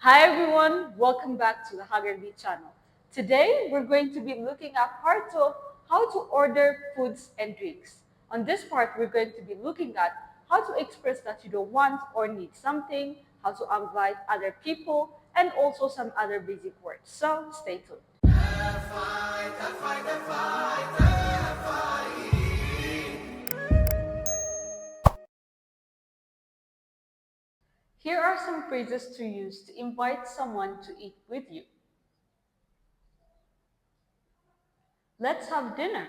Hi everyone, welcome back to the Hagerby channel. Today we're going to be looking at part 2 of how to order foods and drinks. On this part we're going to be looking at how to express that you don't want or need something, how to invite other people, and also some other basic words. So stay tuned. Here are some phrases to use to invite someone to eat with you. Let's have dinner.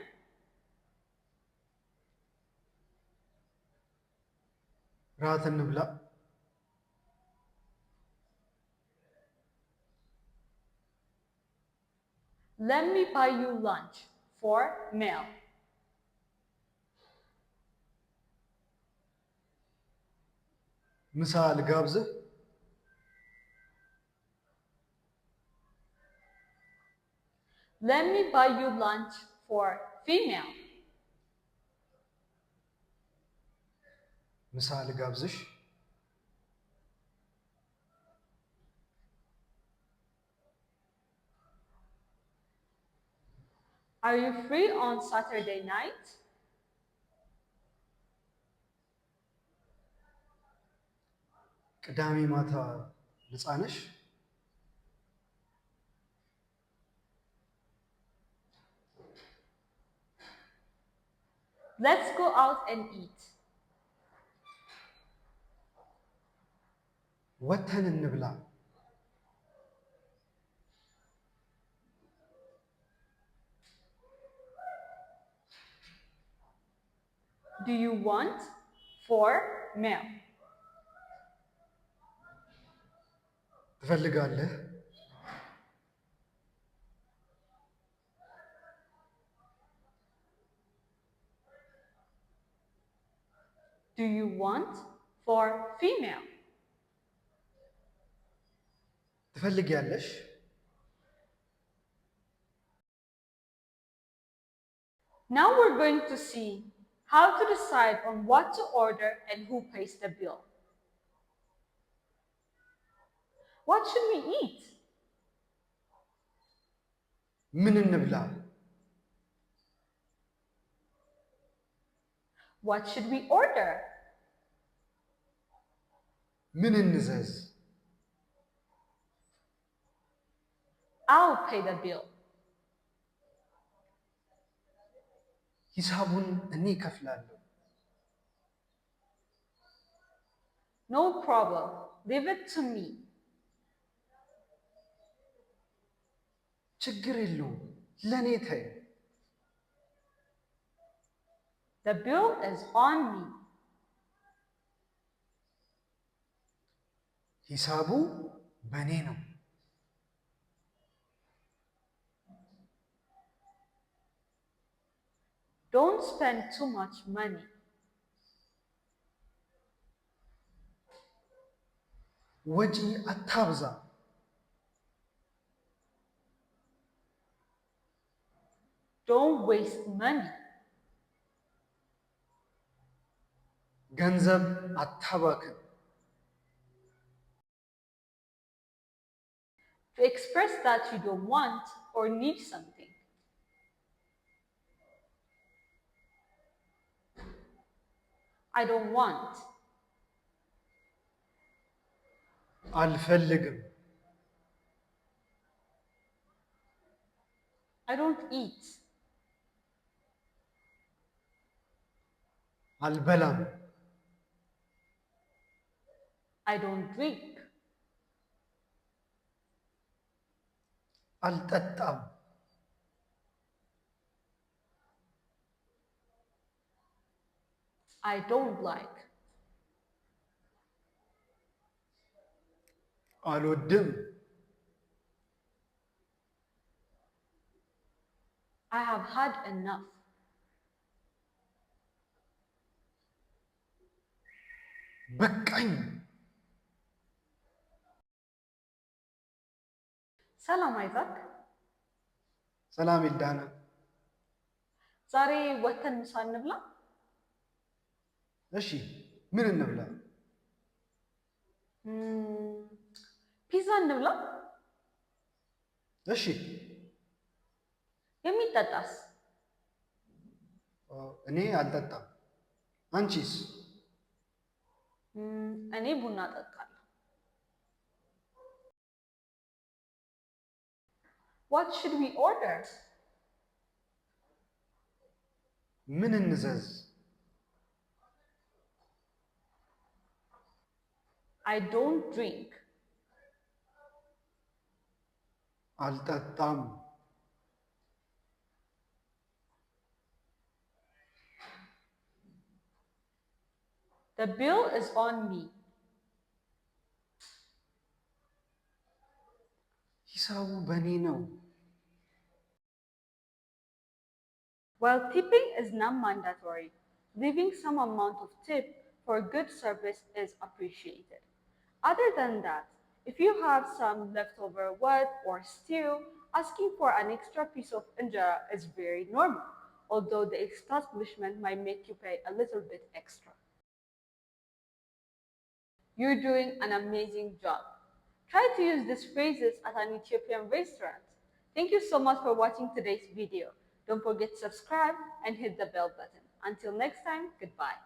رات النبلة. Let me buy you lunch for male. مساء القابزة. Let me buy you lunch for female. مساء القابزش. Are you free on Saturday night? قدامي ماتا نصانش. Let's go out and eat. وتن النبلة. Do you want for male? تفلقاله. Do you want for female? تفلقيالش. Now we're going to see how to decide on what to order and who pays the bill. What should we eat? من النبلة. What should we order? من النزاز. I'll pay the bill. يسحبون أني كفلالو. No problem. Leave it to me. ችግር የለውም ለኔ ተይ. The bill is on me. ሂሳቡ በኔ ነው. Don't spend too much money. ወጪ አታብዛ. Don't waste money. ገንዘብ አታባክን. To express that you don't want or need something. I don't want. አልፈልግም. I don't eat. አልበላም. I don't drink. አልጠጣም. I don't like. አልወድም. I have had enough. በቃኝ. ሰላም አይዛክ። ሰላም ኤልዳና። ዛሬ ወተን ምሳ እንብላ? እሺ ምን እንብላ? ፒዛ እንብላ። እሺ። የሚጠጣስ? እኔ አልጠጣም። አንቺስ? እኔ ቡና እጠጣለሁ። What should we order? ምን እንዘዝ? I don't drink. አልጠጣም። The bill is on me. ሂሳቡ በእኔ ነው። While tipping is non-mandatory, leaving some amount of tip for good service is appreciated. Other than that, if you have some leftover wet or stew, asking for an extra piece of injera is very normal, although the establishment might make you pay a little bit extra. You're doing an amazing job. Try to use these phrases at an Ethiopian restaurant. Thank you so much for watching today's video. Don't forget to subscribe and hit the bell button. Until next time, goodbye.